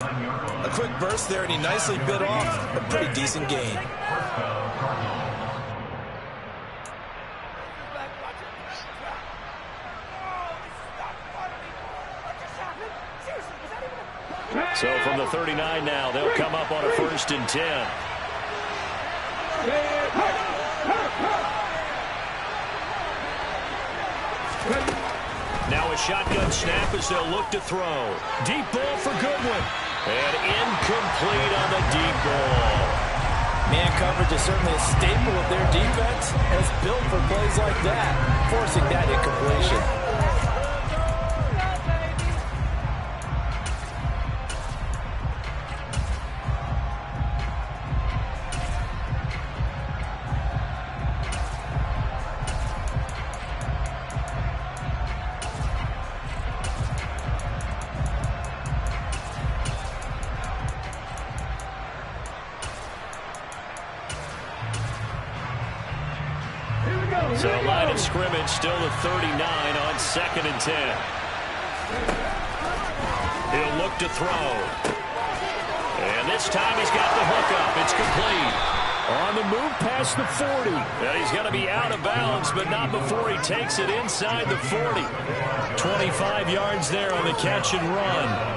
A quick burst there, and he nicely bit off a pretty decent gain. So from the 39 now, they'll come up on a 1st and 10. Now a shotgun snap as they'll look to throw. Deep ball for Goodwin. And incomplete on the deep ball. Man coverage is certainly a staple of their defense, and it's built for plays like that, forcing that incompletion. So line of scrimmage still at 39 on 2nd and 10. He'll look to throw. And this time he's got the hook up. It's complete. On the move past the 40. And he's going to be out of bounds, but not before he takes it inside the 40. 25 yards there on the catch and run.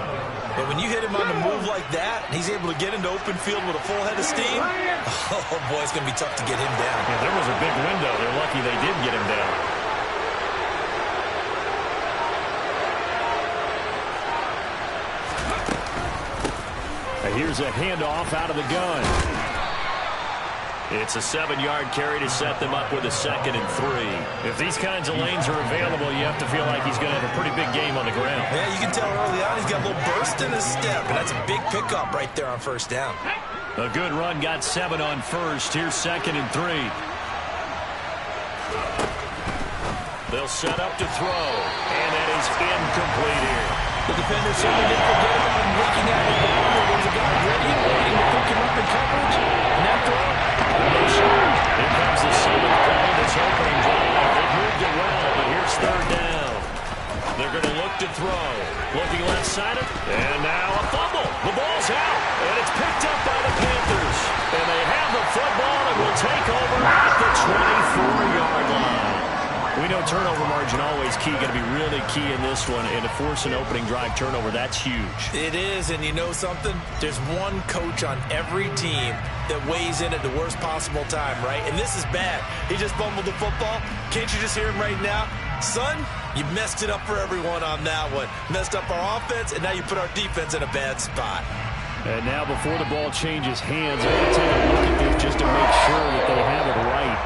And when you hit him on the move like that, he's able to get into open field with a full head of steam. Oh, boy, it's going to be tough to get him down. Yeah, there was a big window. They're lucky they did get him down. Now here's a handoff out of the gun. It's a 7-yard carry to set them up with a 2nd and 3. If these kinds of lanes are available, you have to feel like he's going to have a pretty big game on the ground. Yeah, you can tell early on he's got a little burst in his step, and that's a big pickup right there on 1st down. A good run, got 7 on 1st. Here's 2nd and 3. They'll set up to throw, and that is incomplete here. The defender certainly didn't forget about him looking at the ball. There was a guy ready and waiting to pick him up in coverage, and after all, no shot. Here comes the 7th play of this opening drive. They moved it well, but here's 3rd down. They're going to look to throw. Looking left-sided, and now a fumble. The ball's out, and it's picked up by the Panthers. And they have the football and will take over at the 24-yard line. We know turnover margin always key, going to be really key in this one, and to force an opening drive turnover, that's huge. It is, and you know something? There's one coach on every team that weighs in at the worst possible time, right? And this is bad. He just fumbled the football. Can't you just hear him right now? Son, you messed it up for everyone on that one. Messed up our offense, and now you put our defense in a bad spot. And now before the ball changes hands, I'm going to take a look at this just to make sure that they have it right.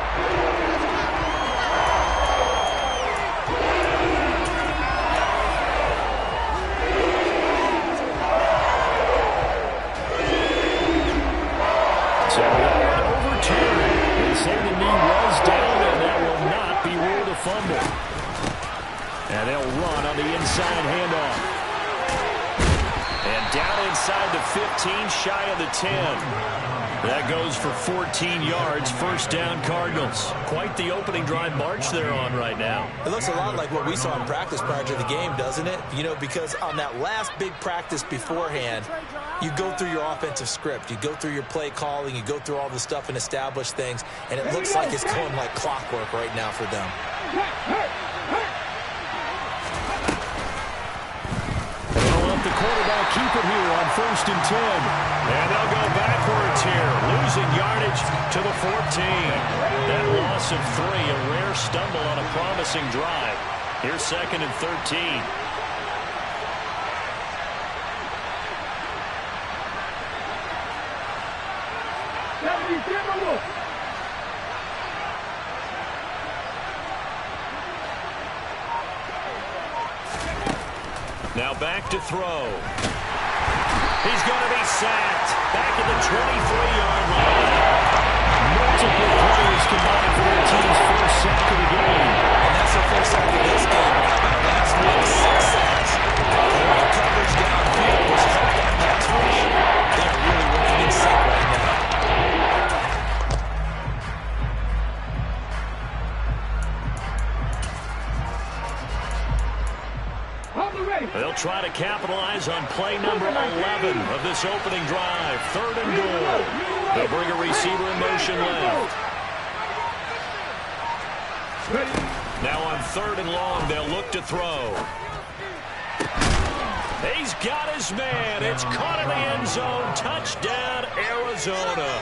Say the knee was down, and that will not be ruled a fumble. And they'll run on the inside handoff. And down inside the 15, shy of the 10. That goes for 14 yards, 1st down Cardinals. Quite the opening drive march they're on right now. It looks a lot like what we saw in practice prior to the game, doesn't it? You know, because on that last big practice beforehand, you go through your offensive script. You go through your play calling. You go through all the stuff and establish things. And it looks like it's going like clockwork right now for them. They'll let the quarterback keep it here on 1st and 10. And they'll go backwards here, losing yardage to the 14. That loss of 3, a rare stumble on a promising drive. Here's 2nd and 13. Now back to throw. He's going to be sacked. Back at the 23-yard line. Multiple players combined for their team's first sack of the game. And that's their first sack of this game. How about last week? 6 sacks. Great coverage downfield, which is up that pass rush. They're really working in sync right now. They'll try to capitalize on play number 11 of this opening drive. 3rd and goal. They'll bring a receiver in motion left. Now on 3rd and long, they'll look to throw. He's got his man. It's caught in the end zone. Touchdown, Arizona.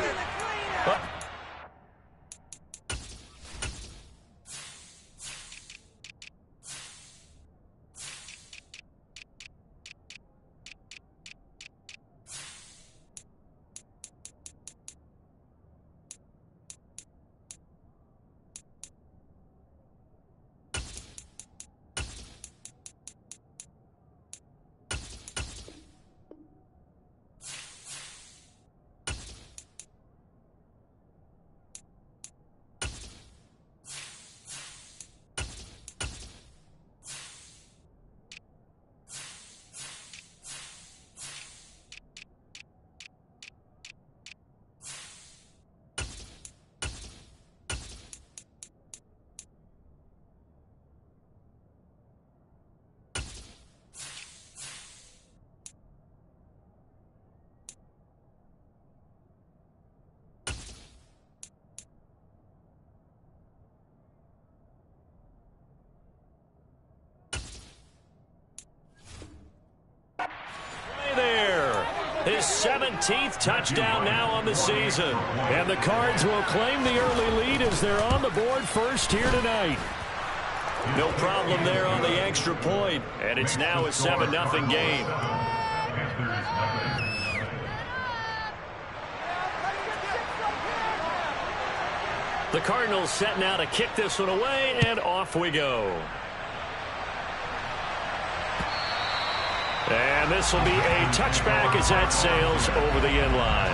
His 17th touchdown now on the season. And the Cards will claim the early lead as they're on the board first here tonight. No problem there on the extra point. And it's now a 7-0 game. The Cardinals set now to kick this one away, and off we go. And this will be a touchback as that sails over the end line.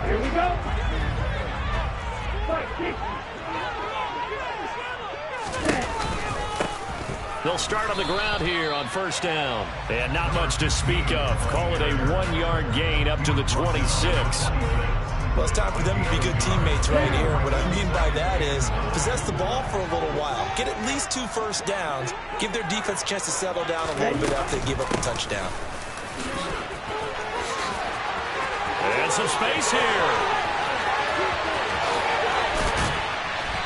Here we go. They'll start on the ground here on first down. And not much to speak of. Call it a 1-yard gain up to the 26. Well, it's time for them to be good teammates right here. What I mean by that is possess the ball for a little while. Get at least 2 first downs. Give their defense a chance to settle down a little bit after they give up a touchdown. And some space here.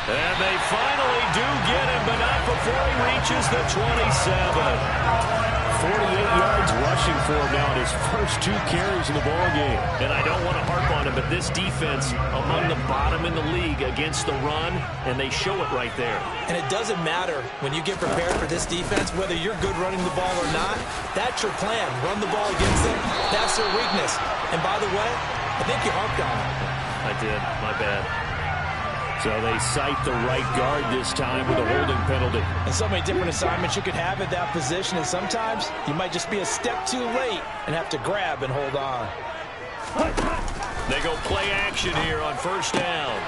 And they finally do get him, but not before he reaches the 27. 48 yards rushing for him now in his first 2 carries in the ballgame. And I don't want to harp on him, but this defense among the bottom in the league against the run, and they show it right there. And it doesn't matter when you get prepared for this defense, whether you're good running the ball or not, that's your plan. Run the ball against them. That's their weakness. And by the way, I think you harped on it. I did. My bad. So they cite the right guard this time with a holding penalty. And so many different assignments you could have at that position, and sometimes you might just be a step too late and have to grab and hold on. They go play action here on first down.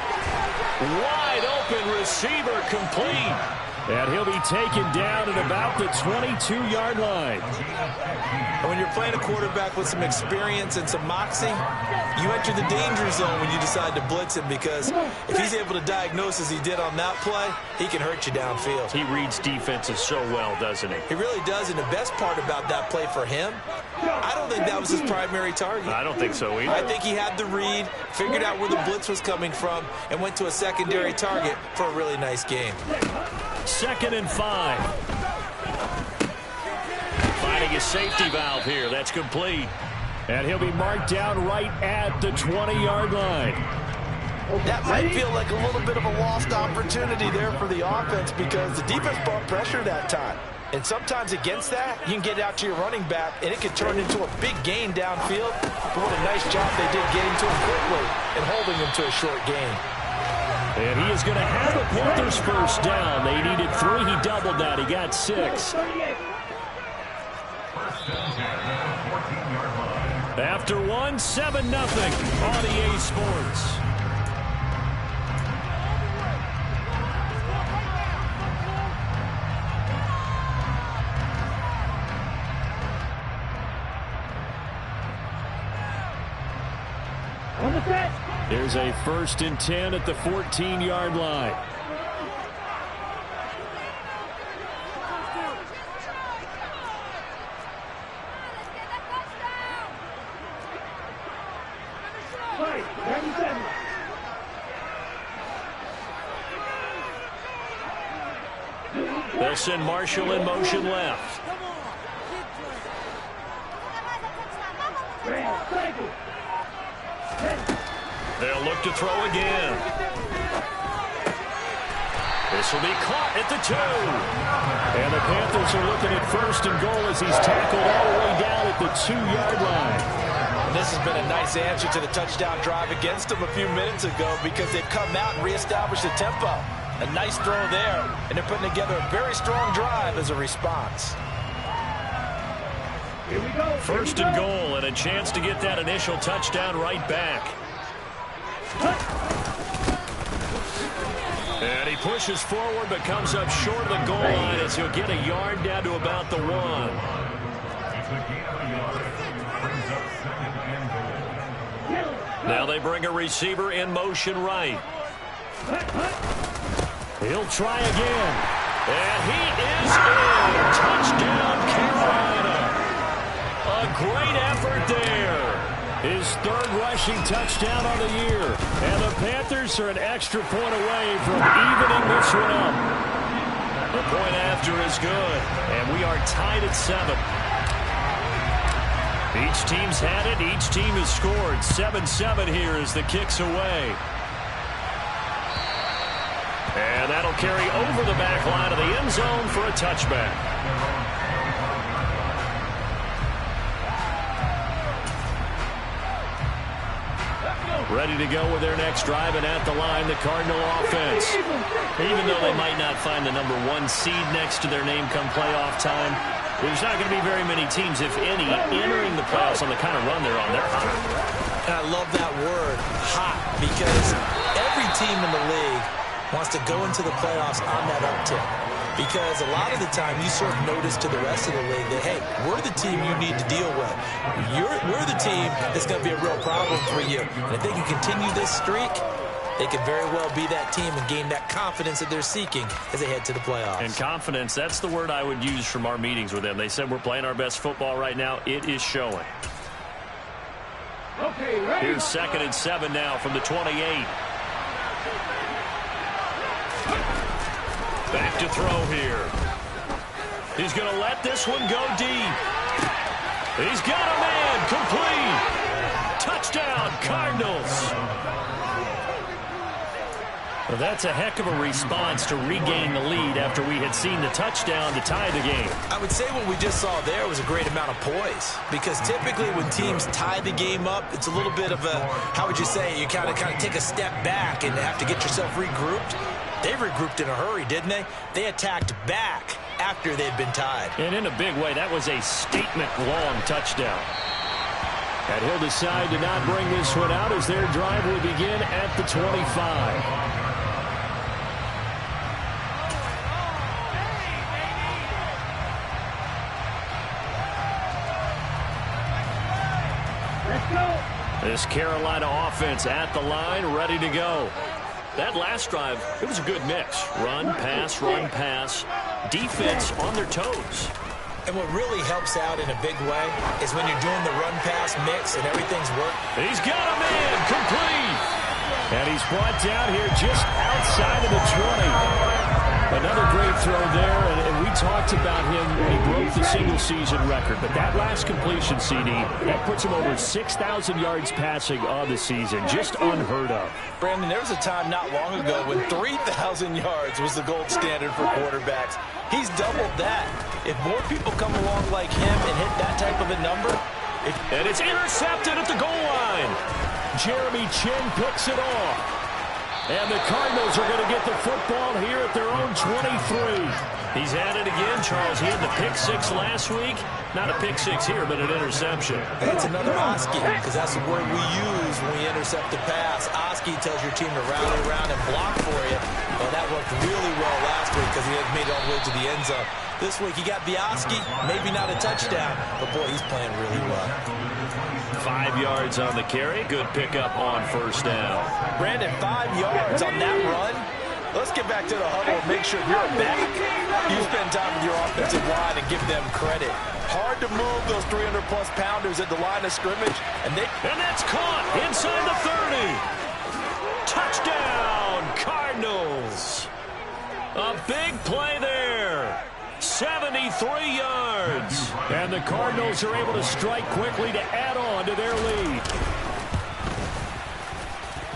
Wide open receiver complete. And he'll be taken down at about the 22-yard line. And when you're playing a quarterback with some experience and some moxie, you enter the danger zone when you decide to blitz him, because if he's able to diagnose as he did on that play, he can hurt you downfield. He reads defenses so well, doesn't he? He really does, and the best part about that play for him, I don't think that was his primary target. I don't think so either. I think he had the read, figured out where the blitz was coming from, and went to a secondary target for a really nice game. 2nd and 5. Finding a safety valve here. That's complete. And he'll be marked down right at the 20-yard line. That might feel like a little bit of a lost opportunity there for the offense, because the defense brought pressure that time. And sometimes against that, you can get out to your running back, and it could turn into a big gain downfield. But what a nice job they did getting to him quickly and holding him to a short gain. And he is going to have the Panthers first down. They needed 3. He doubled that. He got 6. After 1, 7-0 on EA Sports. Here's a 1st and 10 at the 14-yard line. They'll send Marshall in motion left. They'll look to throw again. This will be caught at the 2. And the Panthers are looking at 1st and goal as he's tackled all the way down at the 2-yard line. And this has been a nice answer to the touchdown drive against them a few minutes ago because they've come out and reestablished the tempo. A nice throw there, and they're putting together a very strong drive as a response. Here we go. 1st and goal and a chance to get that initial touchdown right back. And he pushes forward but comes up short of the goal line as he'll get a yard down to about the 1. Now they bring a receiver in motion right. He'll try again. And he is in. Touchdown, Carolina. A great effort there. His 3rd rushing touchdown on the year. And the Panthers are an extra point away from evening this one up. The point after is good. And we are tied at 7. Each team's had it. Each team has scored. 7-7 here as the kick's away. And that'll carry over the back line of the end zone for a touchback. Ready to go with their next drive, and at the line, the Cardinal offense. Even though they might not find the number 1 seed next to their name come playoff time, there's not going to be very many teams, if any, entering the playoffs on the kind of run they're on. They're hot. And I love that word, hot, because every team in the league wants to go into the playoffs on that uptick. Because a lot of the time you serve notice to the rest of the league that, hey, we're the team you need to deal with. We're the team that's going to be a real problem for you. And if they can continue this streak, they could very well be that team and gain that confidence that they're seeking as they head to the playoffs. And confidence, that's the word I would use from our meetings with them. They said we're playing our best football right now. It is showing. Okay, ready. Here's 2nd and 7 now from the 28. Back to throw here. He's going to let this one go deep. He's got a man. Complete. Touchdown, Cardinals. Well, that's a heck of a response to regain the lead after we had seen the touchdown to tie the game. I would say what we just saw there was a great amount of poise, because typically when teams tie the game up, it's a little bit of a, how would you say, you kind of take a step back and have to get yourself regrouped. They regrouped in a hurry, didn't they? They attacked back after they'd been tied. And in a big way, that was a statement-long touchdown. And he'll decide to not bring this one out as their drive will begin at the 25. This Carolina offense at the line, ready to go. That last drive, it was a good mix. Run, pass, defense on their toes. And what really helps out in a big way is when you're doing the run-pass mix and everything's working. He's got a man, complete. And he's brought down here just outside of the 20. Another great throw there, and we talked about him when he broke the single-season record. But that last completion, CD, that puts him over 6,000 yards passing on the season. Just unheard of. Brandon, there was a time not long ago when 3,000 yards was the gold standard for quarterbacks. He's doubled that. If more people come along like him and hit that type of a number. And it's intercepted at the goal line. Jeremy Chin picks it off. And the Cardinals are going to get the football here at their own 23. He's at it again, Charles. He had the pick six last week. Not a pick six here, but an interception. It's another Oski, because that's the word we use when we intercept the pass. Oski tells your team to rally around and block for you. Well, that worked really well last week because he had made it all the way to the end zone. This week, he got Oski, maybe not a touchdown, but boy, he's playing really well. 5 yards on the carry. Good pickup on first down. Brandon, 5 yards on that run. Let's get back to the huddle and make sure you're back. You spend time with your offensive line and give them credit. Hard to move those 300-plus pounders at the line of scrimmage. And that's caught inside the 30. Touchdown, Cardinals. A big play there. 73 yards. And the Cardinals are able to strike quickly to add on to their lead.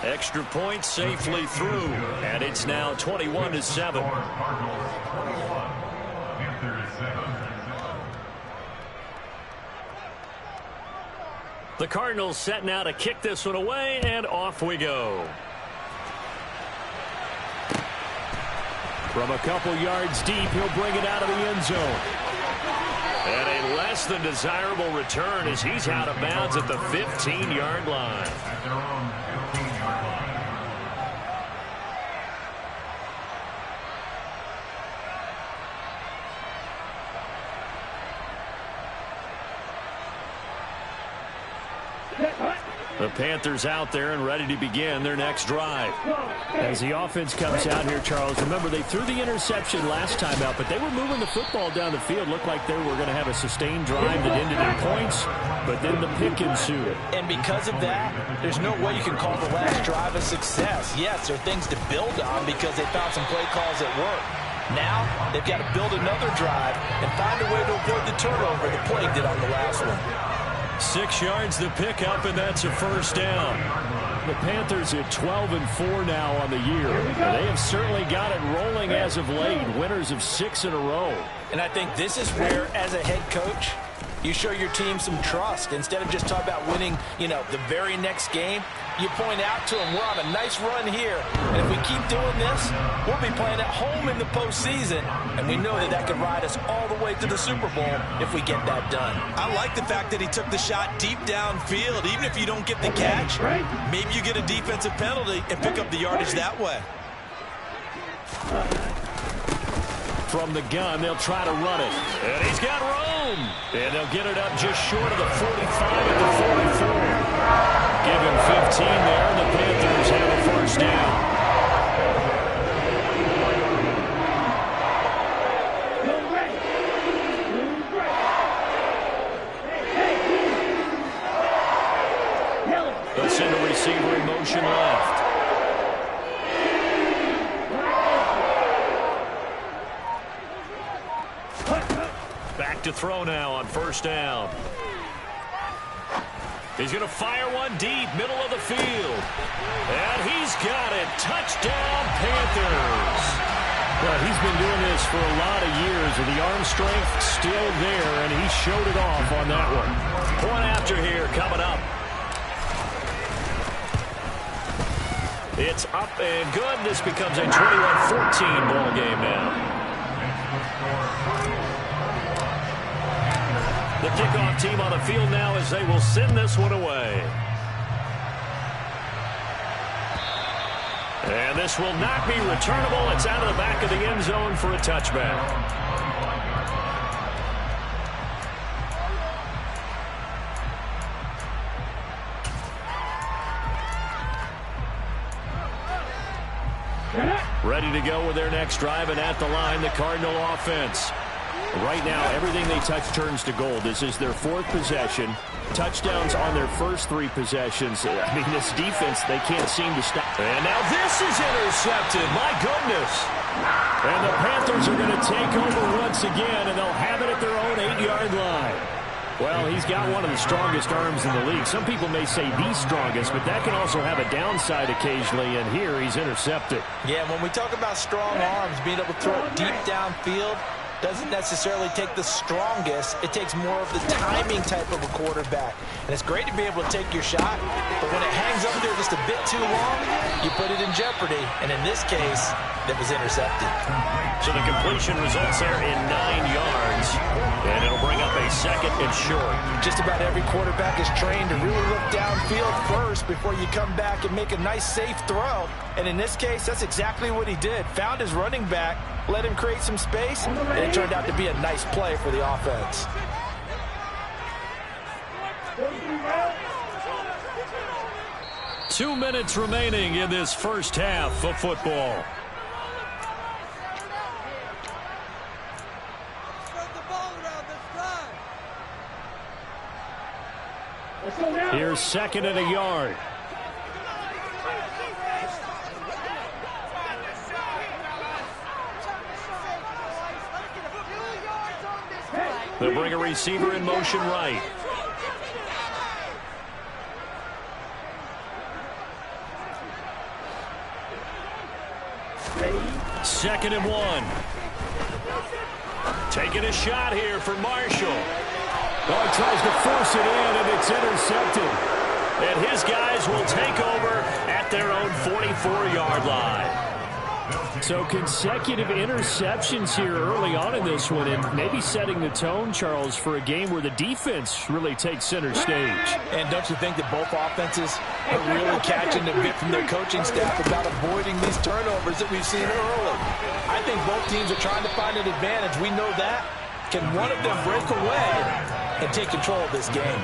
Extra point safely through, and it's now 21-7. The Cardinals setting out to kick this one away, and off we go. From a couple yards deep, he'll bring it out of the end zone. And a less than desirable return as he's out of bounds at the 15-yard line. The Panthers out there and ready to begin their next drive. As the offense comes out here, Charles, remember they threw the interception last time out, but they were moving the football down the field. Looked like they were going to have a sustained drive that ended in points, but then the pick ensued. And because of that, there's no way you can call the last drive a success. Yes, there are things to build on because they found some play calls at work. Now, they've got to build another drive and find a way to avoid the turnover the play did on the last one. 6 yards the pickup, and that's a first down. The Panthers at 12-4 now on the year. They have certainly got it rolling as of late, winners of 6 in a row. And I think this is where, as a head coach, you show your team some trust. Instead of just talking about winning, the very next game, you point out to them, we're on a nice run here. And if we keep doing this, we'll be playing at home in the postseason. And we know that could ride us all the way to the Super Bowl if we get that done. I like the fact that he took the shot deep downfield. Even if you don't get the catch, maybe you get a defensive penalty and pick up the yardage that way. From the gun, they'll try to run it. And he's got room. And they'll get it up just short of the 45 at the 44. Give him 15 there, and the Panthers have a first down. They'll send a receiver in motion left. Back to throw now on first down. He's going to fire one deep, middle of the field. And he's got it. Touchdown, Panthers. Well, he's been doing this for a lot of years, and the arm strength still there, and he showed it off on that one. Point after here coming up. It's up and good. This becomes a 21-14 ball game now. The kickoff team on the field now as they will send this one away. And this will not be returnable. It's out of the back of the end zone for a touchback. Ready to go with their next drive, and at the line, the Cardinal offense. Right now, everything they touch turns to gold. This is their 4th possession. Touchdowns on their first 3 possessions. I mean, this defense, they can't seem to stop. And now this is intercepted. My goodness. And the Panthers are going to take over once again, and they'll have it at their own 8-yard line. Well, he's got one of the strongest arms in the league. Some people may say the strongest, but that can also have a downside occasionally, and here he's intercepted. Yeah, when we talk about strong arms, being able to throw it deep downfield, doesn't necessarily take the strongest. It takes more of the timing type of a quarterback. And it's great to be able to take your shot, but when it hangs up there just a bit too long, you put it in jeopardy. And in this case, that was intercepted. So the completion results there in 9 yards, and it'll bring up a 2nd and short. Just about every quarterback is trained to really look downfield first before you come back and make a nice, safe throw. And in this case, that's exactly what he did. Found his running back, let him create some space, and it turned out to be a nice play for the offense. 2 minutes remaining in this first half of football. Here's 2nd and a yard. They'll bring a receiver in motion right. Second and 1. Taking a shot here for Marshall. Oh, he tries to force it in, and it's intercepted. And his guys will take over at their own 44-yard line. So consecutive interceptions here early on in this one, and maybe setting the tone, Charles, for a game where the defense really takes center stage. And don't you think that both offenses are really catching a bit from their coaching staff about avoiding these turnovers that we've seen early? I think both teams are trying to find an advantage. We know that. Can one of them break away and take control of this game?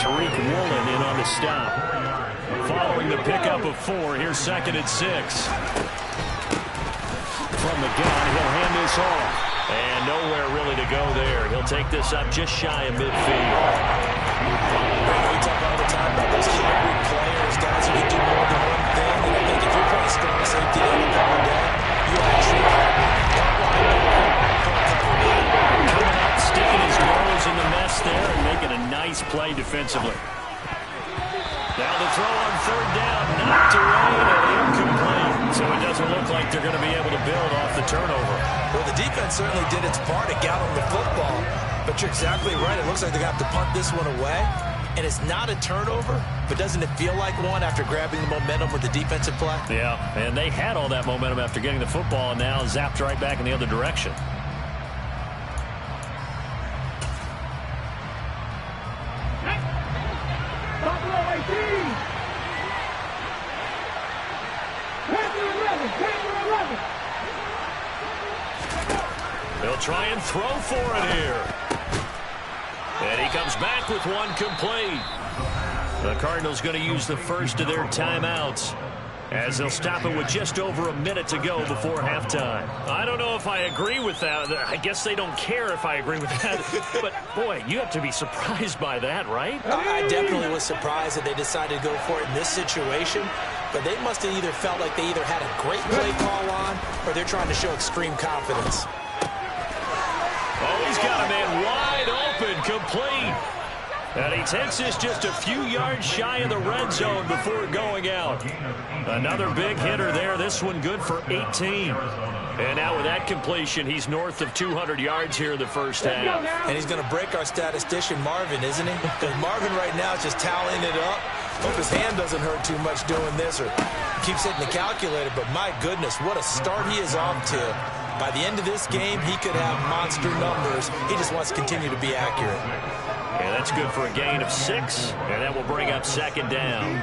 Tariq Woolen in on the stop. Following the pickup of 4, here's 2nd and 6. From the gun, he'll hand this off. And nowhere really to go there. He'll take this up just shy of midfield. We talk all the time about those hybrid players, guys who can do more than one thing. And I think if you're playing strong safety every day, you actually coming up, sticking his nose in the mess there and making a nice play defensively. Now the throw on 3rd down, knocked away and incomplete. So it doesn't look like they're going to be able to build off the turnover. Well, the defense certainly did its part to get on the football. But you're exactly right. It looks like they're going to have to punt this one away. And it's not a turnover, but doesn't it feel like one after grabbing the momentum with the defensive play? Yeah, and they had all that momentum after getting the football and now zapped right back in the other direction. They'll try and throw for it here. And he comes back with one complete. The Cardinals going to use the first of their timeouts as they'll stop it with just over a minute to go before halftime. I don't know if I agree with that. I guess they don't care if I agree with that. But, boy, you have to be surprised by that, right? I definitely was surprised that they decided to go for it in this situation. But they must have either felt like they either had a great play call on or they're trying to show extreme confidence. Oh, he's got a man wide open, complete. And he takes this just a few yards shy of the red zone before going out. Another big hitter there. This one good for 18. And now with that completion, he's north of 200 yards here in the first half. And he's going to break our statistician, Marvin, isn't he? Because Marvin right now is just tallying it up. Hope his hand doesn't hurt too much doing this or keeps hitting the calculator. But my goodness, what a start he is off to. By the end of this game, he could have monster numbers. He just wants to continue to be accurate. Yeah, that's good for a gain of 6, and that will bring up 2nd down.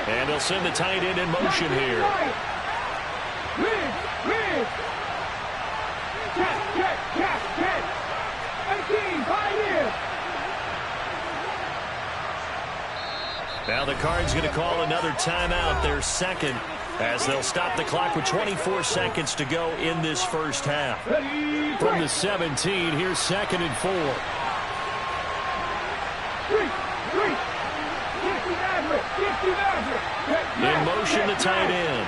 And they'll send the tight end in motion here. Now the Cards going to call another timeout, their 2nd, as they'll stop the clock with 24 seconds to go in this first half. From the 17, here's 2nd and 4. In motion, the tight end.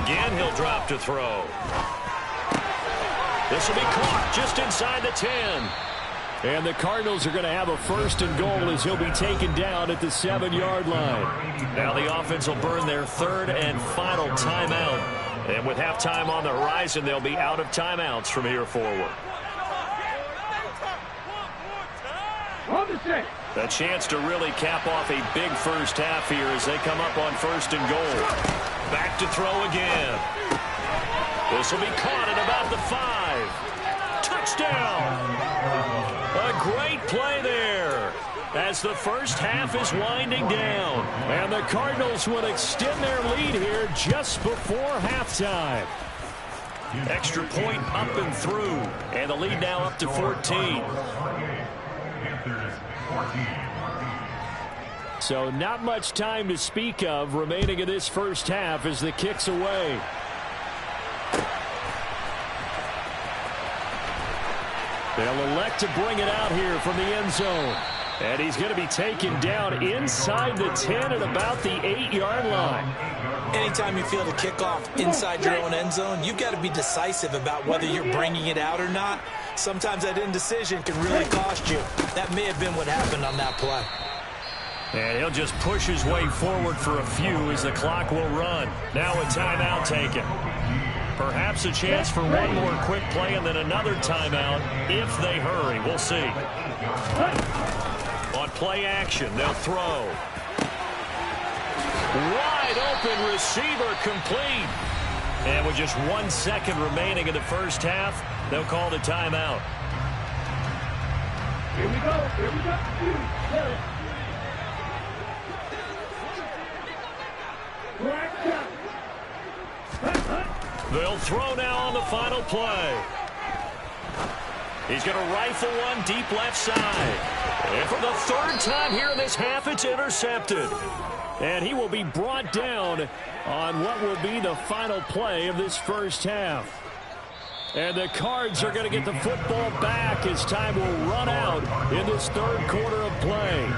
Again, he'll drop to throw. This will be caught just inside the 10. And the Cardinals are going to have a 1st and goal as he'll be taken down at the 7-yard line. Now the offense will burn their 3rd and final timeout. And with halftime on the horizon, they'll be out of timeouts from here forward. A chance to really cap off a big first half here as they come up on 1st and goal. Back to throw again. This will be caught at about the 5. Touchdown! A great play there as the first half is winding down. And the Cardinals will extend their lead here just before halftime. Extra point up and through. And the lead now up to 14. So not much time to speak of remaining in this first half as the kick's away. They'll elect to bring it out here from the end zone. And he's going to be taken down inside the 10 at about the 8-yard line. Anytime you feel the kickoff inside your own end zone, you've got to be decisive about whether you're bringing it out or not. Sometimes that indecision can really cost you. That may have been what happened on that play. And he'll just push his way forward for a few as the clock will run. Now a timeout taken. Perhaps a chance for one more quick play and then another timeout if they hurry. We'll see. On play action, they'll throw. Wide open receiver complete. And with just 1 second remaining in the first half, they'll call the timeout. Here we go. Here we go. They'll throw now on the final play. He's going to rifle one deep left side. And for the third time here in this half, it's intercepted. And he will be brought down on what will be the final play of this first half. And the Cards are going to get the football back as time will run out in this third quarter of play.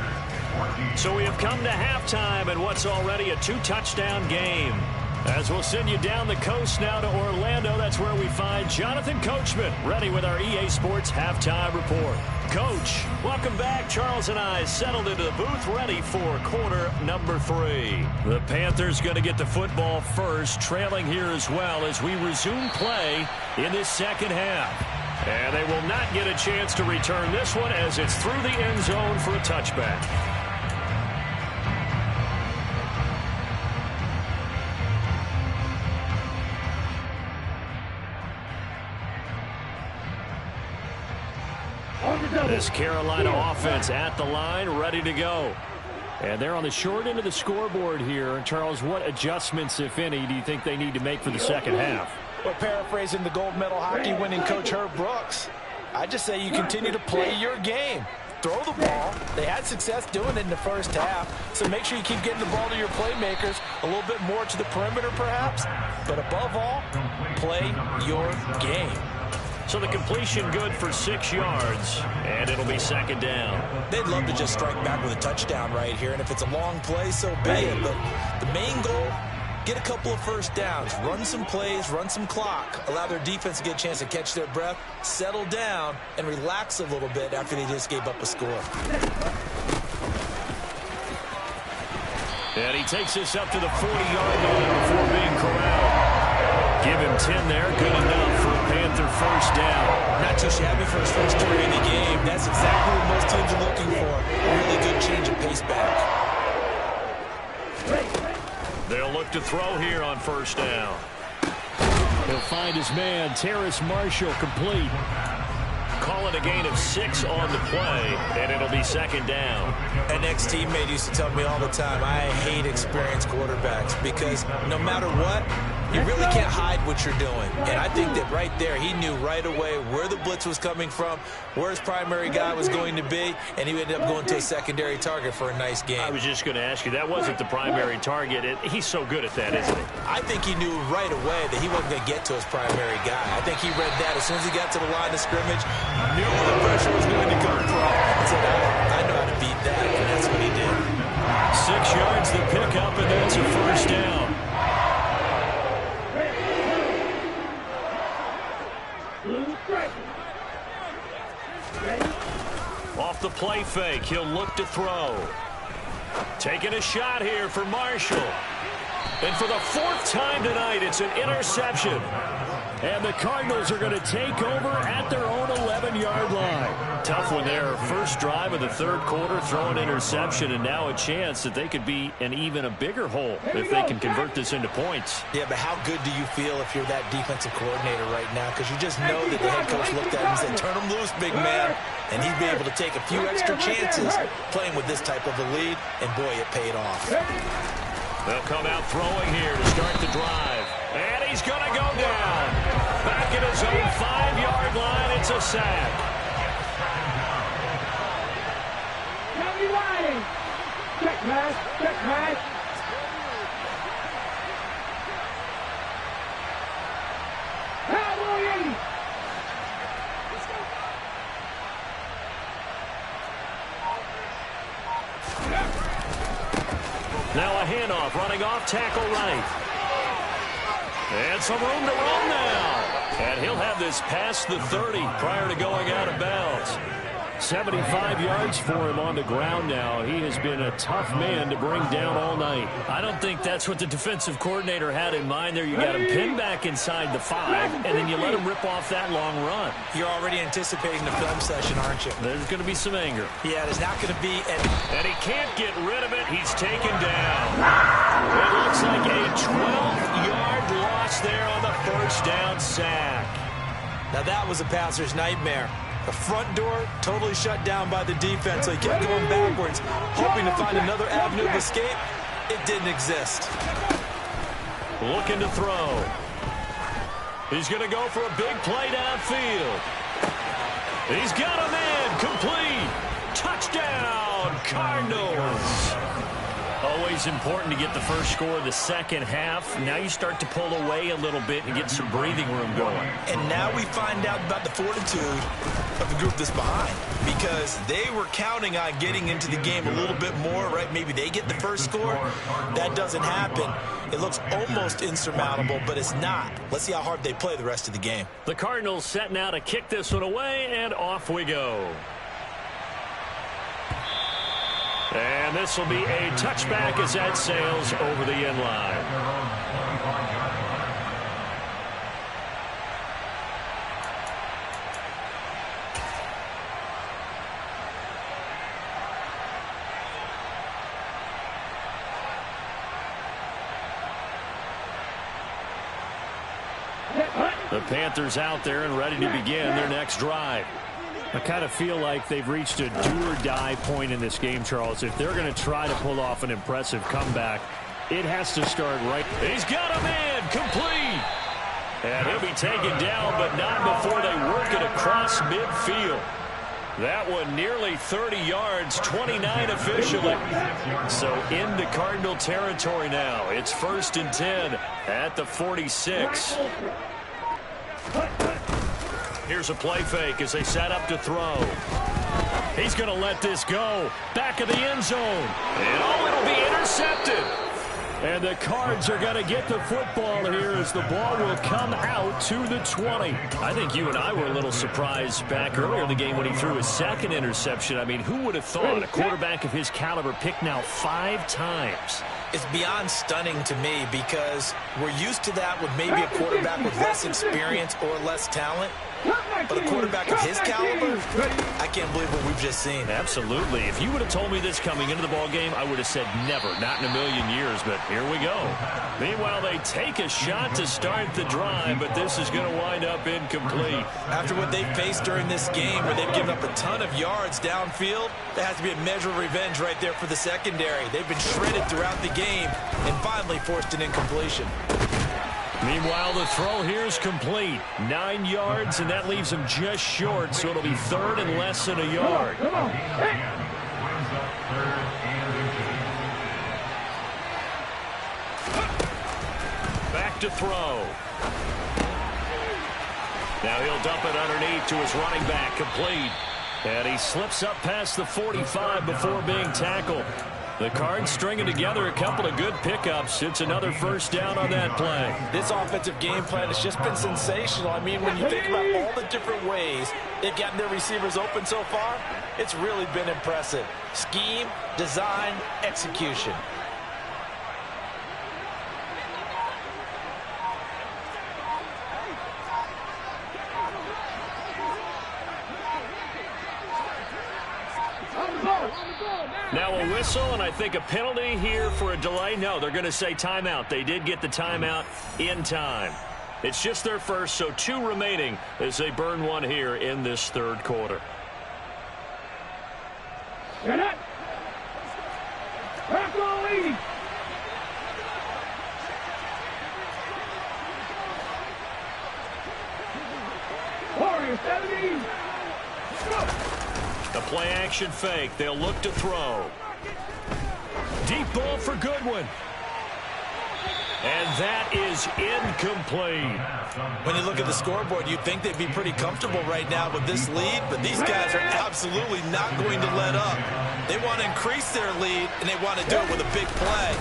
So we have come to halftime in what's already a 2-touchdown game. As we'll send you down the coast now to Orlando, that's where we find Jonathan Coachman, ready with our EA Sports Halftime Report. Coach, welcome back. Charles and I settled into the booth, ready for quarter number 3. The Panthers going to get the football first, trailing here as well as we resume play in this second half. And they will not get a chance to return this one as it's through the end zone for a touchback. This Carolina offense at the line, ready to go. And they're on the short end of the scoreboard here. And Charles, what adjustments, if any, do you think they need to make for the second half? Well, paraphrasing the gold medal hockey winning coach Herb Brooks, I just say you continue to play your game. Throw the ball. They had success doing it in the first half, so make sure you keep getting the ball to your playmakers, a little bit more to the perimeter perhaps, but above all, play your game. So the completion good for 6 yards, and it'll be second down. They'd love to just strike back with a touchdown right here, and if it's a long play, so be it. But the main goal, get a couple of first downs, run some plays, run some clock, allow their defense to get a chance to catch their breath, settle down, and relax a little bit after they just gave up a score. And he takes this up to the 40-yard line before being corralled. Give him 10 there, good enough for a Panther first down. Not too shabby for his first carry in the game. That's exactly what most teams are looking for. A really good change of pace back. They'll look to throw here on first down. He'll find his man, Terrace Marshall, complete. Call it a gain of 6 on the play, and it'll be second down. An ex-teammate used to tell me all the time, I hate experienced quarterbacks because no matter what, you really can't hide what you're doing. And I think that right there, he knew right away where the blitz was coming from, where his primary guy was going to be, and he ended up going to a secondary target for a nice game. I was just going to ask you, that wasn't the primary target. He's so good at that, isn't he? I think he knew right away that he wasn't going to get to his primary guy. I think he read that as soon as he got to the line of scrimmage, knew where the pressure was going to come from, and said, I know how to beat that, and that's what he did. 6 yards to pick up, and that's a first down. Off the play fake, he'll look to throw. Taking a shot here for Marshall. And for the 4th time tonight, it's an interception. And the Cardinals are going to take over at their own 11-yard line. Tough one there. First drive of the third quarter, throw an interception, and now a chance that they could be in even a bigger hole if they can convert this into points. Yeah, but how good do you feel if you're that defensive coordinator right now? Because you just know that the head coach looked at him and said, turn him loose, big man. And he'd be able to take a few extra chances playing with this type of a lead, and boy, it paid off. They'll come out throwing here to start the drive. And he's going to go down. Back at his own 5-yard line, it's a sack. Check pass, check pass. Now a handoff, running off tackle right. And some room to run now. And he'll have this past the 30 prior to going out of bounds. 75 yards for him on the ground now. He has been a tough man to bring down all night. I don't think that's what the defensive coordinator had in mind there. You got him pinned back inside the 5, and then you let him rip off that long run. You're already anticipating the film session, aren't you? There's going to be some anger. Yeah, there's not going to be any... And he can't get rid of it. He's taken down. It looks like a 12-yard loss there on the first down sack. Now that was a passer's nightmare. The front door totally shut down by the defense, so he kept going backwards, hoping to find another avenue of escape. It didn't exist. Looking to throw. He's going to go for a big play downfield. He's got a man. Complete. Touchdown, Cardinals. Always important to get the first score of the second half. Now you start to pull away a little bit and get some breathing room going. And now we find out about the fortitude of the group that's behind, because they were counting on getting into the game a little bit more, right? Maybe they get the first score. That doesn't happen. It looks almost insurmountable, but it's not. Let's see how hard they play the rest of the game. The Cardinals set now to kick this one away, and off we go. And this will be a touchback as that sails over the end line. The Panthers out there and ready to begin their next drive. I kind of feel like they've reached a do-or-die point in this game, Charles. If they're going to try to pull off an impressive comeback, it has to start right. He's got a man. Complete. And he'll be taken down, but not before they work it across midfield. That one nearly 30 yards, 29 officially. So into Cardinal territory now. It's 1st and 10 at the 46. Here's a play fake as they set up to throw. He's going to let this go. Back of the end zone. And oh, it'll be intercepted. And the Cards are going to get the football here as the ball will come out to the 20. I think you and I were a little surprised back earlier in the game when he threw his second interception. I mean, who would have thought a quarterback of his caliber picked now 5 times? It's beyond stunning to me, because we're used to that with maybe a quarterback with less experience or less talent. But a quarterback of his caliber, I can't believe what we've just seen. Absolutely. If you would have told me this coming into the ball game, I would have said never, not in a million years, but here we go. Meanwhile, they take a shot to start the drive, but this is going to wind up incomplete. After what they've faced during this game, where they've given up a ton of yards downfield, there has to be a measure of revenge right there for the secondary. They've been shredded throughout the game and finally forced an incompletion. Meanwhile, the throw here is complete. 9 yards, and that leaves him just short, so it'll be 3rd and less than a yard. Back to throw. Now he'll dump it underneath to his running back, complete. And he slips up past the 45 before being tackled. The Cards stringing together a couple of good pickups. It's another first down on that play. This offensive game plan has just been sensational. I mean, when you think about all the different ways they've gotten their receivers open so far, it's really been impressive. Scheme, design, execution. Now a whistle, and I think a penalty here for a delay. No, they're going to say timeout. They did get the timeout in time. It's just their first, so 2 remaining as they burn one here in this 3rd quarter. The play action fake. They'll look to throw. Deep ball for Goodwin. And that is incomplete. When you look at the scoreboard, you'd think they'd be pretty comfortable right now with this lead, but these guys are absolutely not going to let up. They want to increase their lead, and they want to do it with a big play.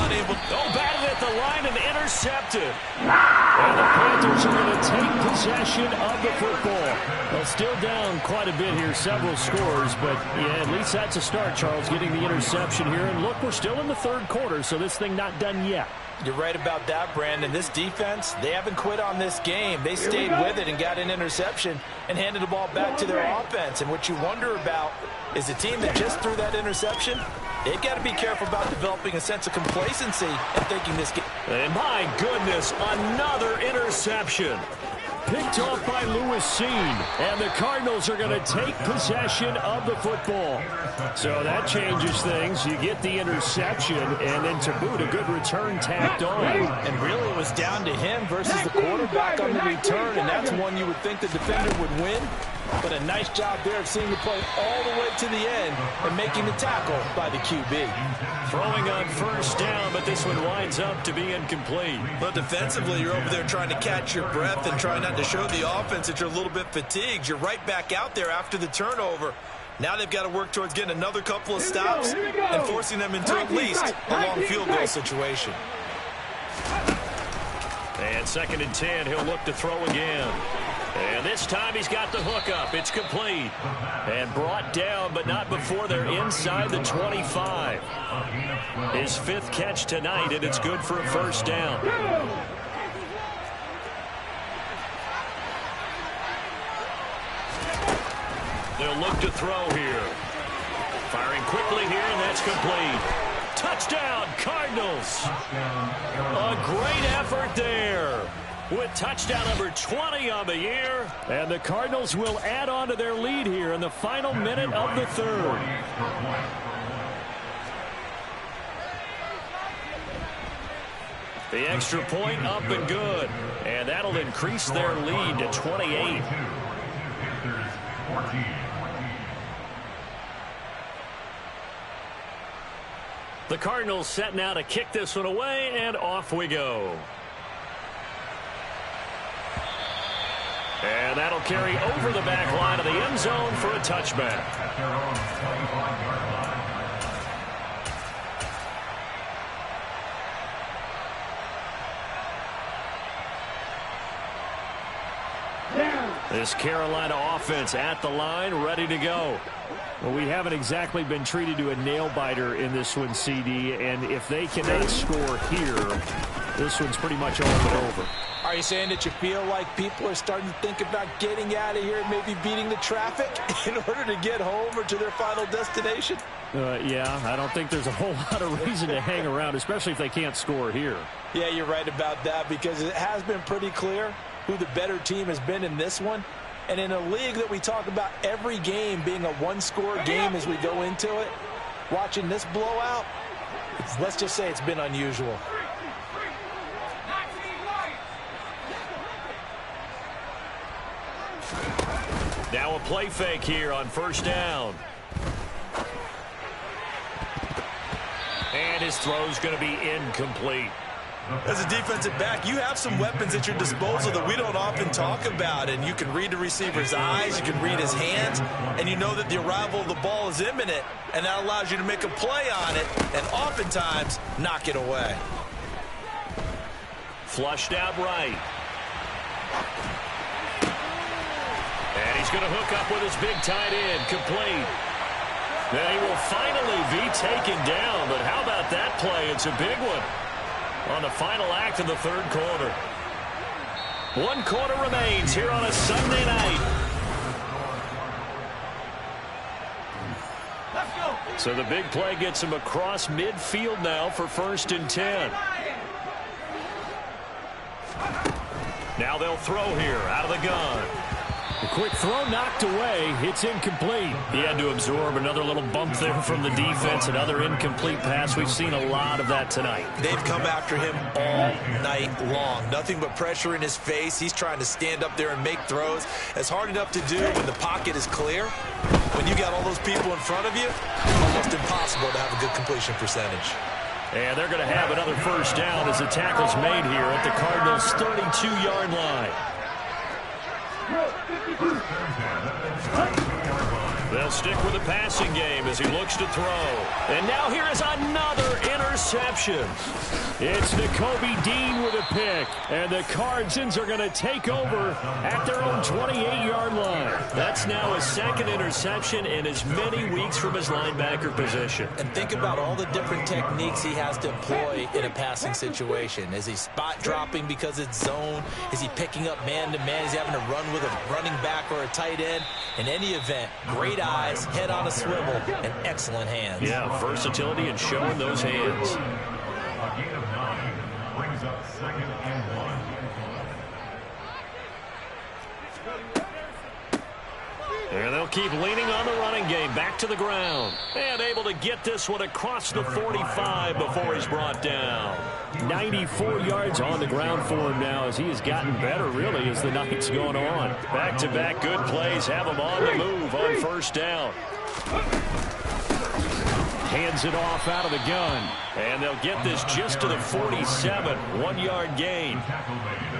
Unable. Oh, batted at the line and intercepted. And the Panthers are going to take possession of the football. Well, still down quite a bit here, several scores, but yeah, at least that's a start, Charles, getting the interception here. And look, we're still in the third quarter, so this thing not done yet. You're right about that, Brandon. This defense, they haven't quit on this game. They stayed with it and got an interception and handed the ball back to their offense. And what you wonder about is the team that just threw that interception, they've got to be careful about developing a sense of complacency and thinking this game. And my goodness, another interception. Picked off by Lewis Seen, and the Cardinals are going to take possession of the football. So that changes things. You get the interception, and then to boot, a good return tacked on. And really it was down to him versus the quarterback on the return, and that's one you would think the defender would win. But a nice job there of seeing the play all the way to the end and making the tackle by the QB. Throwing on first down, but this one winds up to be incomplete. But defensively, you're over there trying to catch your breath and trying not to show the offense that you're a little bit fatigued. You're right back out there after the turnover. Now they've got to work towards getting another couple of stops and forcing them into at least a long field goal situation. And 2nd and 10, he'll look to throw again. And this time he's got the hook up. It's complete. And brought down, but not before they're inside the 25. His 5th catch tonight, and it's good for a first down. They'll look to throw here. Firing quickly here, and that's complete. Touchdown, Cardinals. A great effort there, with touchdown number 20 on the year. And the Cardinals will add on to their lead here in the final minute of the third. The extra point up and good. And that'll increase their lead to 28. The Cardinals set now to kick this one away, and off we go. And that'll carry over the back line of the end zone for a touchback. This Carolina offense at the line, ready to go. Well, we haven't exactly been treated to a nail-biter in this one, CD, and if they cannot score here, this one's pretty much all but over. Are you saying that you feel like people are starting to think about getting out of here and maybe beating the traffic in order to get home or to their final destination? Yeah, I don't think there's a whole lot of reason to hang around, especially if they can't score here. Yeah, you're right about that, because it has been pretty clear who the better team has been in this one. And in a league that we talk about every game being a one-score game as we go into it, watching this blowout, let's just say it's been unusual. Now a play fake here on first down. And his throw's going to be incomplete. As a defensive back, you have some weapons at your disposal that we don't often talk about, and you can read the receiver's eyes, you can read his hands, and you know that the arrival of the ball is imminent, and that allows you to make a play on it and oftentimes knock it away. Flushed out right. And he's going to hook up with his big tight end, complete. Then he will finally be taken down, but how about that play? It's a big one on the final act of the third quarter. 1 quarter remains here on a Sunday night. So the big play gets him across midfield now for 1st and 10. Now they'll throw here out of the gun. A quick throw knocked away. It's incomplete. He had to absorb another little bump there from the defense. Another incomplete pass. We've seen a lot of that tonight. They've come after him all night long. Nothing but pressure in his face. He's trying to stand up there and make throws. It's hard enough to do when the pocket is clear. When you got all those people in front of you, almost impossible to have a good completion percentage. And they're going to have another first down as the tackle's made here at the Cardinals' 32-yard line. They'll stick with the passing game as he looks to throw. And now here is another interception. It's Nakobe Dean with a pick. And the Cardsons are going to take over at their own 28-yard line. That's now his second interception in as many weeks from his linebacker position. And think about all the different techniques he has to employ in a passing situation. Is he spot dropping because it's zone? Is he picking up man-to-man? Is he having to run with a running back or a tight end? In any event, great eyes, head on a swivel, and excellent hands. Yeah, versatility and showing those hands. A gain of 9 brings up 2nd and 1. And they'll keep leaning on the running game. Back to the ground. And able to get this one across the 45 before he's brought down. 94 yards on the ground for him now as he has gotten better, really, as the night's going on. Back-to-back good plays have him on the move on first down. Hands it off out of the gun. And they'll get this just to the 47. 1-yard gain.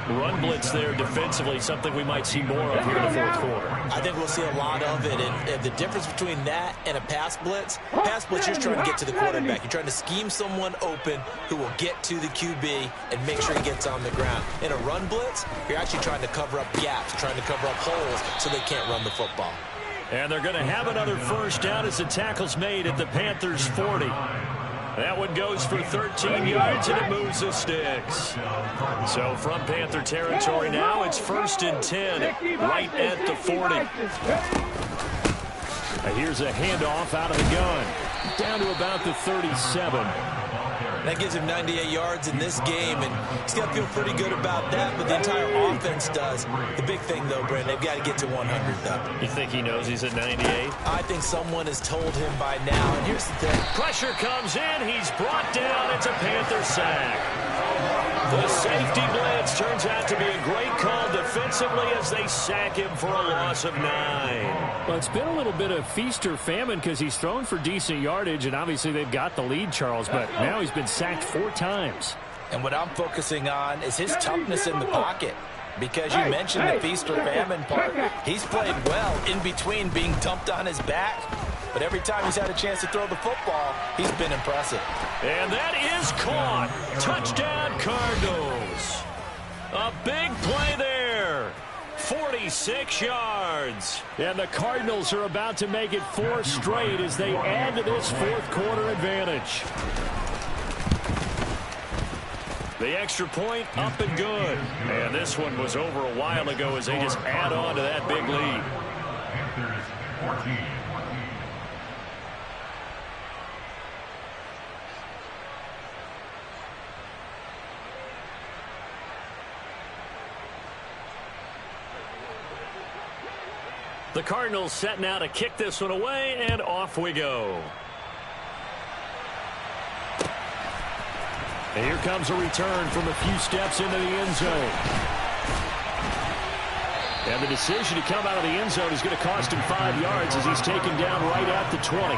Run blitz there defensively, something we might see more of here in the fourth quarter. I think we'll see a lot of it. And the difference between that and a pass blitz, you're just trying to get to the quarterback. You're trying to scheme someone open who will get to the QB and make sure he gets on the ground. In a run blitz, you're actually trying to cover up gaps, trying to cover up holes so they can't run the football. And they're going to have another first down as the tackle's made at the Panthers' 40. That one goes for 13 yards, and it moves the sticks. So from Panther territory now, it's 1st and 10, right at the 40. Here's a handoff out of the gun, down to about the 37. That gives him 98 yards in this game, and he's got to feel pretty good about that, but the entire offense does. The big thing, though, Brandon, they've got to get to 100, though. You think he knows he's at 98? I think someone has told him by now, and here's the thing. Pressure comes in. He's brought down. It's a Panther sack. The safety blitz turns out to be a great call defensively as they sack him for a loss of 9. Well, it's been a little bit of feast or famine because he's thrown for decent yardage, and obviously they've got the lead, Charles, but now he's been sacked 4 times. And what I'm focusing on is his toughness in the pocket. Because you mentioned the feast or famine part. He's played well in between being dumped on his back. But every time he's had a chance to throw the football, he's been impressive. And that is caught. Touchdown, Cardinals. A big play there. 46 yards. And the Cardinals are about to make it 4 straight as they add to this fourth quarter advantage. The extra point up and good. And this one was over a while ago as they just add on to that big lead. Panthers 14. The Cardinals set now to kick this one away, and off we go. And here comes a return from a few steps into the end zone. And the decision to come out of the end zone is going to cost him 5 yards as he's taken down right at the 20.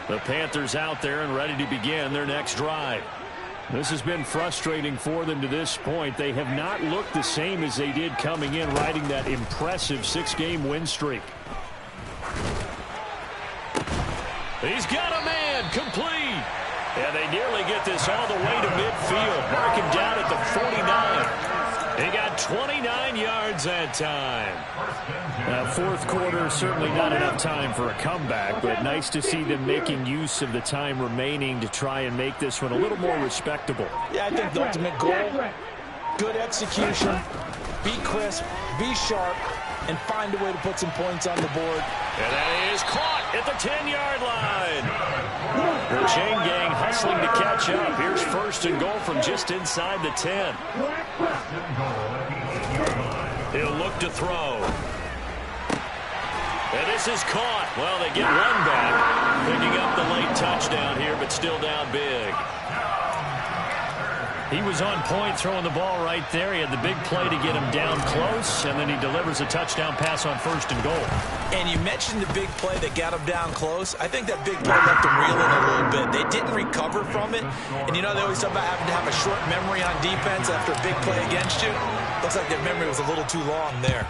The Panthers out there and ready to begin their next drive. This has been frustrating for them to this point. They have not looked the same as they did coming in, riding that impressive 6-game win streak. He's got a man, complete. And they nearly get this all the way to midfield. Mark him down at the 49. They got 29 yards that time. Fourth quarter, certainly not enough time for a comeback, but nice to see them making use of the time remaining to try and make this one a little more respectable. Yeah, I think the ultimate goal good execution, be crisp, be sharp, and find a way to put some points on the board. And that is caught at the 10-yard line. The chain gang hustling to catch up. Here's first and goal from just inside the 10. He'll look to throw. And this is caught. Well, they get one back. Picking up the late touchdown here, but still down big. He was on point throwing the ball right there. He had the big play to get him down close, and then he delivers a touchdown pass on first and goal. And you mentioned the big play that got him down close. I think that big play left him reeling a little bit. They didn't recover from it. And you know, they always talk about having to have a short memory on defense after a big play against you. Looks like their memory was a little too long there.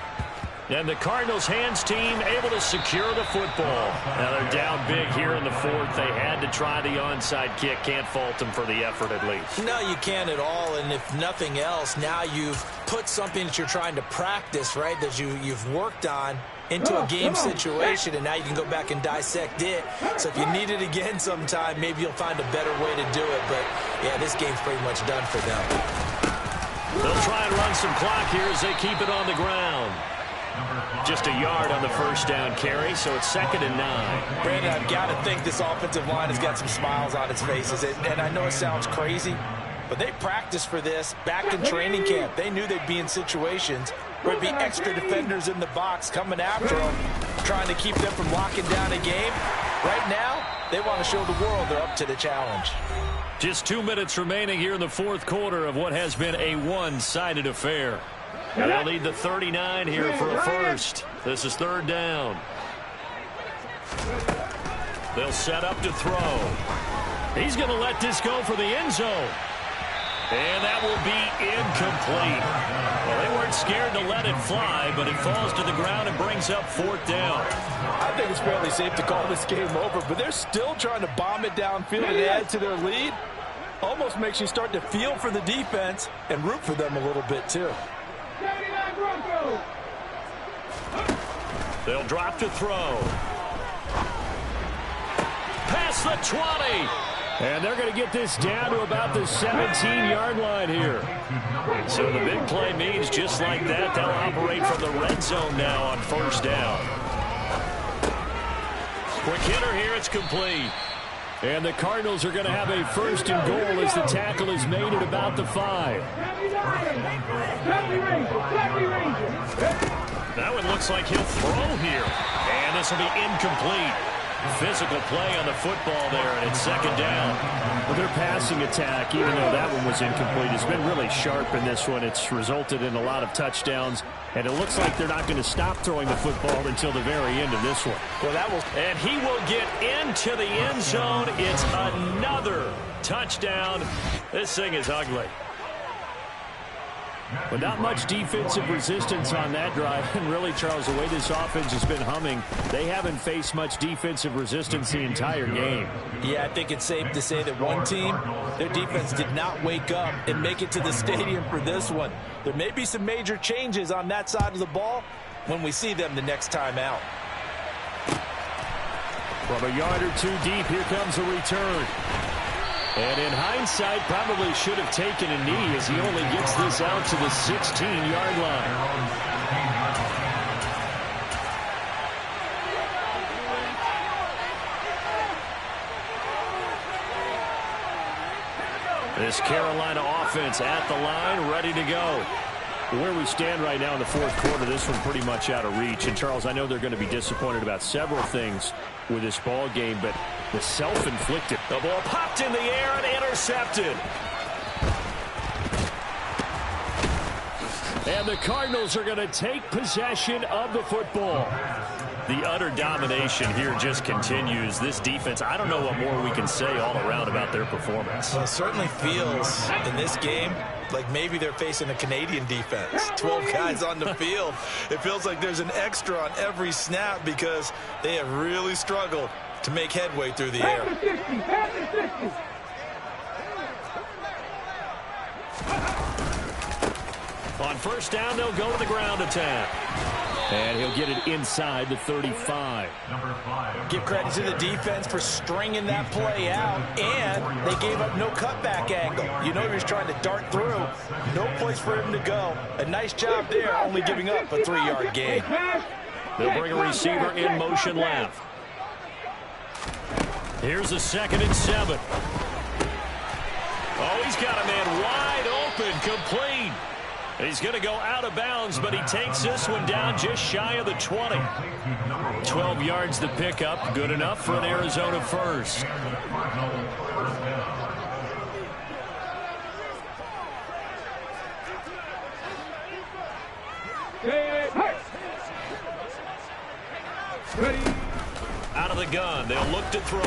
And the Cardinals' hands team able to secure the football. Now they're down big here in the fourth. They had to try the onside kick. Can't fault them for the effort at least. No, you can't at all. And if nothing else, now you've put something that you're trying to practice, right, that you've worked on into a game situation, and now you can go back and dissect it. So if you need it again sometime, maybe you'll find a better way to do it. But, yeah, this game's pretty much done for them. They'll try and run some clock here as they keep it on the ground. Just a yard on the first down carry, so it's 2nd and 9. Brandon, I've got to think this offensive line has got some smiles on its faces. And I know it sounds crazy, but they practiced for this back in training camp. They knew they'd be in situations where there'd be extra defenders in the box coming after them, trying to keep them from locking down a game. Right now, they want to show the world they're up to the challenge. Just 2 minutes remaining here in the fourth quarter of what has been a one-sided affair. And they'll need the 39 here for a first. This is 3rd down. They'll set up to throw. He's going to let this go for the end zone. And that will be incomplete. Well, they weren't scared to let it fly, but it falls to the ground and brings up 4th down. I think it's fairly safe to call this game over, but they're still trying to bomb it downfield and add to their lead. Almost makes you start to feel for the defense and root for them a little bit, too. They'll drop to throw. Past the 20. And they're going to get this down to about the 17-yard line here. So the big play means just like that, they'll operate from the red zone now on first down. Quick hitter here, it's complete. And the Cardinals are going to have a first and goal as the tackle is made at about the 5. That one looks like he'll throw here. And this will be incomplete. Physical play on the football there, and it's 2nd down. Well, their passing attack, even though that one was incomplete, has been really sharp in this one. It's resulted in a lot of touchdowns, and it looks like they're not going to stop throwing the football until the very end of this one. Well, that was, and he will get into the end zone. It's another touchdown. This thing is ugly. But not much defensive resistance on that drive. And really, Charles, the way this offense has been humming, they haven't faced much defensive resistance the entire game. Yeah, I think it's safe to say that one team, their defense did not wake up and make it to the stadium for this one. There may be some major changes on that side of the ball when we see them the next time out. From a yard or two deep, here comes a return. And in hindsight, probably should have taken a knee as he only gets this out to the 16-yard line. This Carolina offense at the line, ready to go. Where we stand right now in the fourth quarter, this one pretty much out of reach. And, Charles, I know they're going to be disappointed about several things with this ball game, but the self-inflicted. The ball popped in the air and intercepted. And the Cardinals are going to take possession of the football. The utter domination here just continues. This defense, I don't know what more we can say all around about their performance. Well, it certainly feels in this game like maybe they're facing a Canadian defense. 12 guys on the field. It feels like there's an extra on every snap because they have really struggled to make headway through the air. On first down, they'll go to the ground attack. And he'll get it inside the 35. Number 5. Give credit to the defense for stringing that play out, and they gave up no cutback angle. You know he was trying to dart through. No place for him to go. A nice job there, only giving up a 3-yard gain. They'll bring a receiver in motion left. Here's a 2nd and 7. Oh, he's got a man wide open, complete. He's going to go out of bounds, but he takes this one down just shy of the 20. 12 yards to pick up. Good enough for an Arizona first. Out of the gun. They'll look to throw.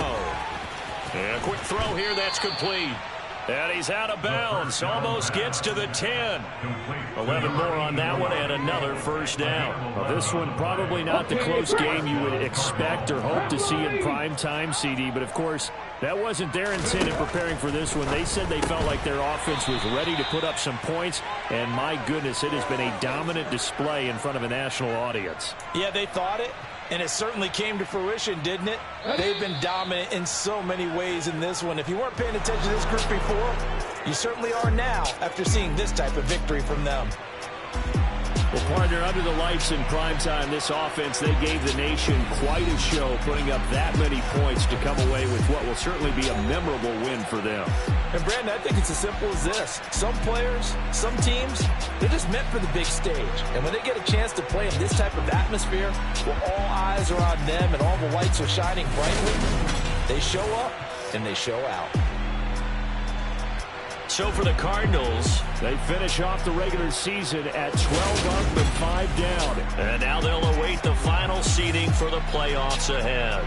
And a quick throw here. That's complete. And he's out of bounds. Almost gets to the 10. 11 more on that one and another first down. Well, this one probably not the close game you would expect or hope to see in prime time, CD. But, of course, that wasn't their intent in preparing for this one. They said they felt like their offense was ready to put up some points. And, my goodness, it has been a dominant display in front of a national audience. Yeah, they thought it. And it certainly came to fruition, didn't it? They've been dominant in so many ways in this one. If you weren't paying attention to this group before, you certainly are now after seeing this type of victory from them. Well, partner, under the lights in primetime, this offense, they gave the nation quite a show, putting up that many points to come away with what will certainly be a memorable win for them. And, Brandon, I think it's as simple as this. Some players, some teams, they're just meant for the big stage. And when they get a chance to play in this type of atmosphere, where all eyes are on them and all the lights are shining brightly, they show up and they show out. So for the Cardinals, they finish off the regular season at 12 up and 5 down. And now they'll await the final seeding for the playoffs ahead.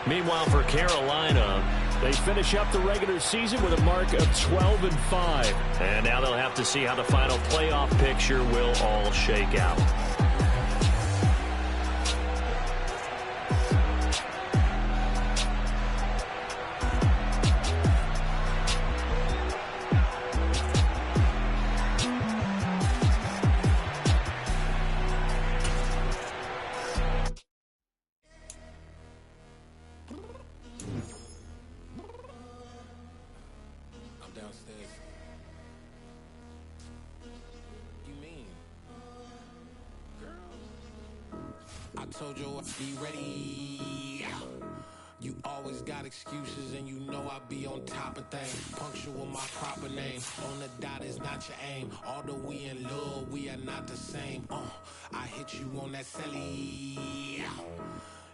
Meanwhile, for Carolina, they finish up the regular season with a mark of 12 and 5. And now they'll have to see how the final playoff picture will all shake out. I told you I'd be ready. You always got excuses and you know I be on top of things. Punctual my proper name. On the dot is not your aim. Although we in love, we are not the same. I hit you on that celly.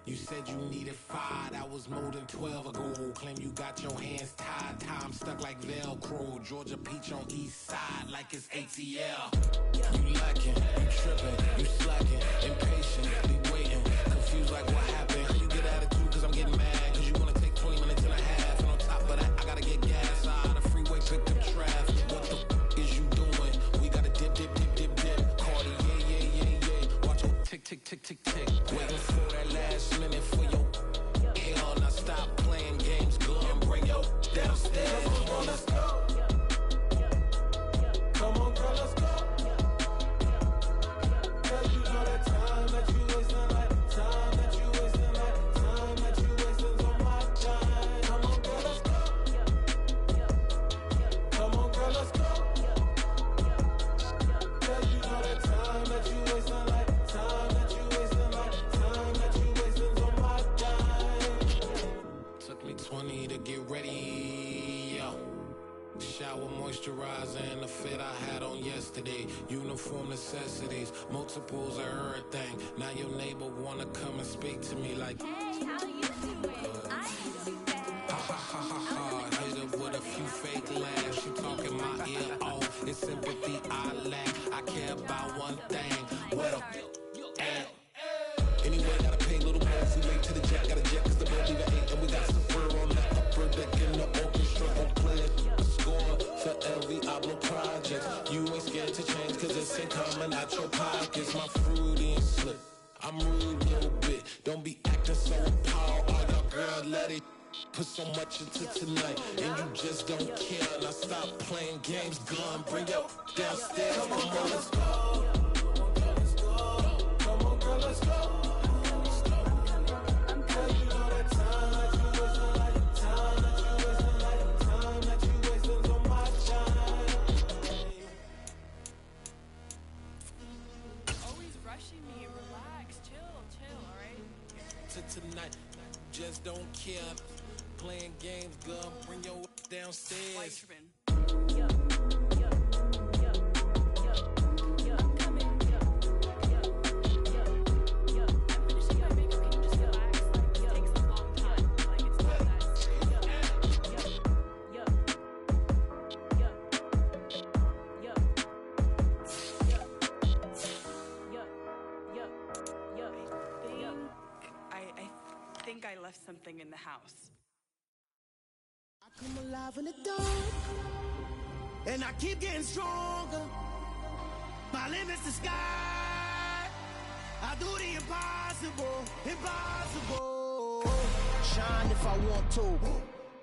You said you needed 5, that was more than 12 ago. Claim you got your hands tied, time stuck like Velcro. Georgia Peach on east side like it's ATL. You lacking, you tripping, you slacking, impatient, waiting, confused like what happened. You get attitude cause I'm getting mad, cause you wanna take 20 minutes and a half. And on top of that, I gotta get gas out of the freeway, picked up traffic. What the f is you doing? We gotta dip, dip, dip, dip, dip. Cardi, yeah. Watch your tick, tick, tick, tick, tick. Waiting for that last minute for your hell. Now stop playing games, go and bring your downstairs. Come on, let's go. Come on, girl, let's go. Cause you know that time that you wasting, like time that you wasting, like time that you wasting on my time. Come on, girl, let's go. Come on, girl, let's go. Cause you know that time that you wasting, like time that you wasting, like time that you wasting on my time. Took me 20 to get ready, yo. Shower moisturizer and the fit I had on yesterday. Uniform necessities, multiples of everything. Now your neighbor wanna come and speak to me like, Hey, how you doing? I ain't too bad. ha. Hit her with a few fake laughs. She talking my ear off. It's sympathy I lack. I care about one thing. What a at. Anyway, gotta pay a little more. We late to the jet, got a jet cause the boat leave at 8. And we got Safir on the upper deck in the orchestra. On play a score for every album project. You ain't scared to change cause it's ain't coming out your pockets. My fruity and slip. I'm rude a little bit. Don't be acting so appalled. All y'all girl, let it put so much into tonight. And you just don't care. Now stop playing games. Gun, bring your downstairs. Come on, girl, let's go. Come on, girl, let's tonight. Just don't care. Playing games, girl. Bring your downstairs. I think I left something in the house. I come alive in the dark, and I keep getting stronger. My limit's the sky. I do the impossible, impossible. Shine if I want to.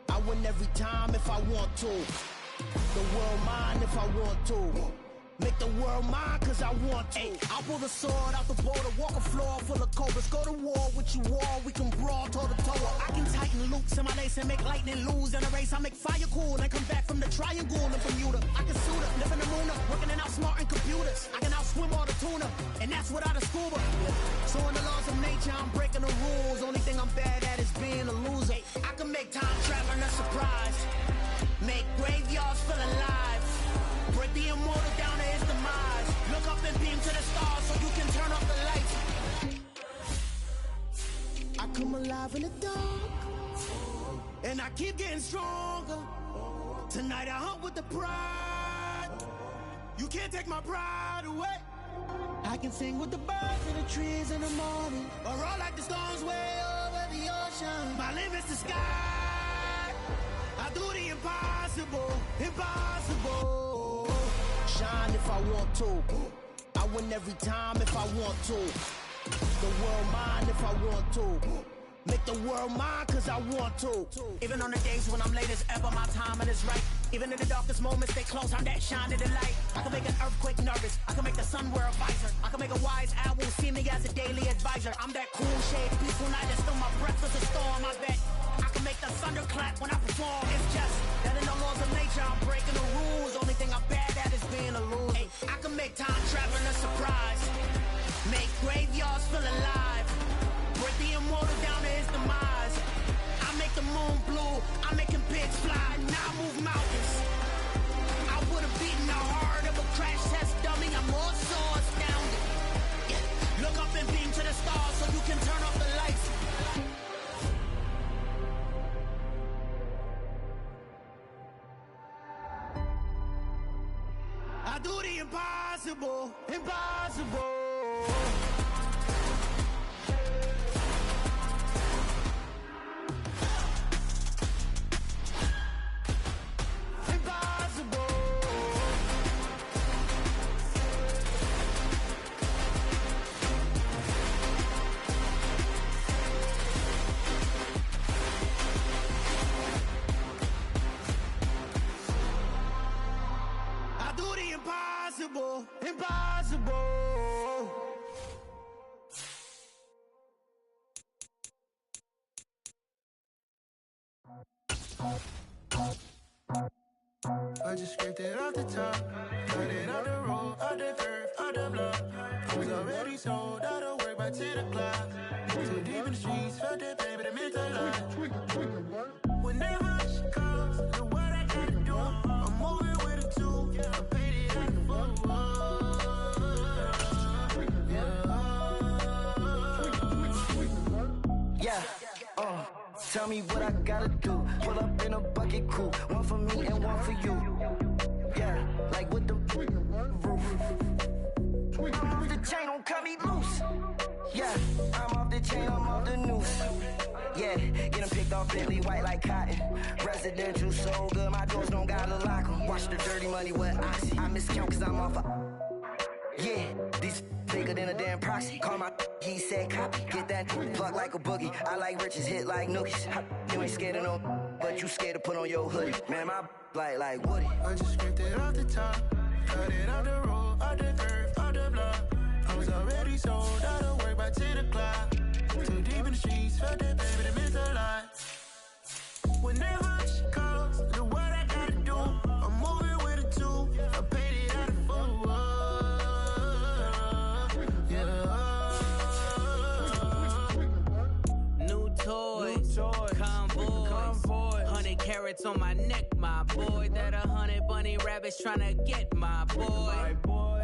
I win every time if I want to. The world mine if I want to. Make the world mine cause I want to. I pull the sword out the border, walk a floor full of cobras. Go to war with you all, we can brawl toe to toe. I can tighten loops in my lace and make lightning lose in a race. I make fire cool and come back from the triangle in Bermuda. I can suit up, live in the moon up, working and outsmarting computers. I can outswim all the tuna, and that's without a scuba. So in the laws of nature, I'm breaking the rules. Only thing I'm bad at is being a loser. I can make time traveling a surprise, make graveyards feel alive. Break the immortal down to his demise. Look up and beam to the stars so you can turn off the lights. I come alive in the dark, and I keep getting stronger. Tonight I hunt with the pride. You can't take my pride away. I can sing with the birds and the trees in the morning, or roll like the storms way over the ocean. My limit's the sky. I do the impossible, impossible. Shine if I want to. I win every time if I want to. The world mine if I want to. Make the world mine cause I want to. Even on the days when I'm late as ever, my timing is right. Even in the darkest moments, stay close, I'm that shine to the light. I can make an earthquake nervous, I can make the sun wear a visor. I can make a wise owl see me as a daily advisor. I'm that cool shade, peaceful night that's still my breath is a storm, I bet. I can make the thunder clap when I perform. It's just that in the laws of nature, I'm breaking the rules. Only thing I'm bad at is being a loser. Hey, I can make time traveling a surprise, make graveyards feel alive. Break the immortal down to his demise. I make the moon blue, I'm making pigs fly, now I move mountains. I would've beaten the heart of a crash test dummy, I'm more so astounded. Yeah. Look up and beam to the stars so you can turn off the lights. I do the impossible, impossible. Impossible, impossible. I just scraped it off the top, cut it off the road, off the curve, off the block. I was already sold out of work by 10 o'clock. Too deep in the streets, felt that pain, but it meant a lot. Whenever she calls, know what I gotta do. I'm moving with a two, I paid it out the full. Tell me what I gotta do. Pull up in a bucket crew, one for me and one for you. Yeah, like with the roof. I'm off the chain, don't cut me loose. Yeah, I'm off the chain, I'm off the noose. Yeah, get them picked off Bentley, white like cotton. Residential so good, my doors don't gotta lock them. Watch the dirty money with Oxy. I miscount cause I'm off a... Yeah, these bigger than a damn proxy. Call my he said copy. Get that plug like a boogie. I like riches, hit like nookies. You ain't scared of no, but you scared to put on your hoodie. Man, my like Woody. I just scraped it off the top, cut it off the road, off the curve, off the block. I was already sold out of work by 10 o'clock. Too deep in the streets, felt that baby, it meant a lot. Whenever she calls, know what I gotta do. I'm moving with a two, I paid it out of full. carats on my neck, my boy. That 100 bunny rabbits tryna get, my boy.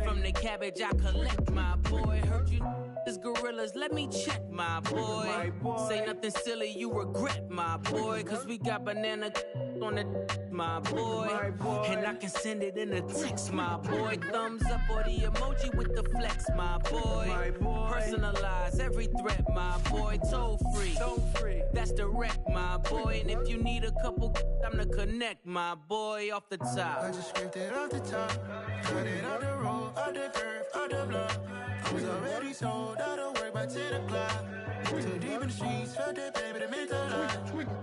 From the cabbage I collect, my boy. Heard you is gorillas, let me check, my boy. Say nothing silly, you regret, my boy. Cause we got banana on the my boy. And I can send it in a text, my boy. Thumbs up or the emoji with the flex, my boy. Personalize every threat, my boy. Toll free, that's direct, my boy. And if you need a couple, I'm to connect, my boy, off the top. I just scraped it off the top, cut it on the road, on the curve, on the block. I was already sold out of work by 10 o'clock. Too deep in the streets, felt that baby, the mental lie.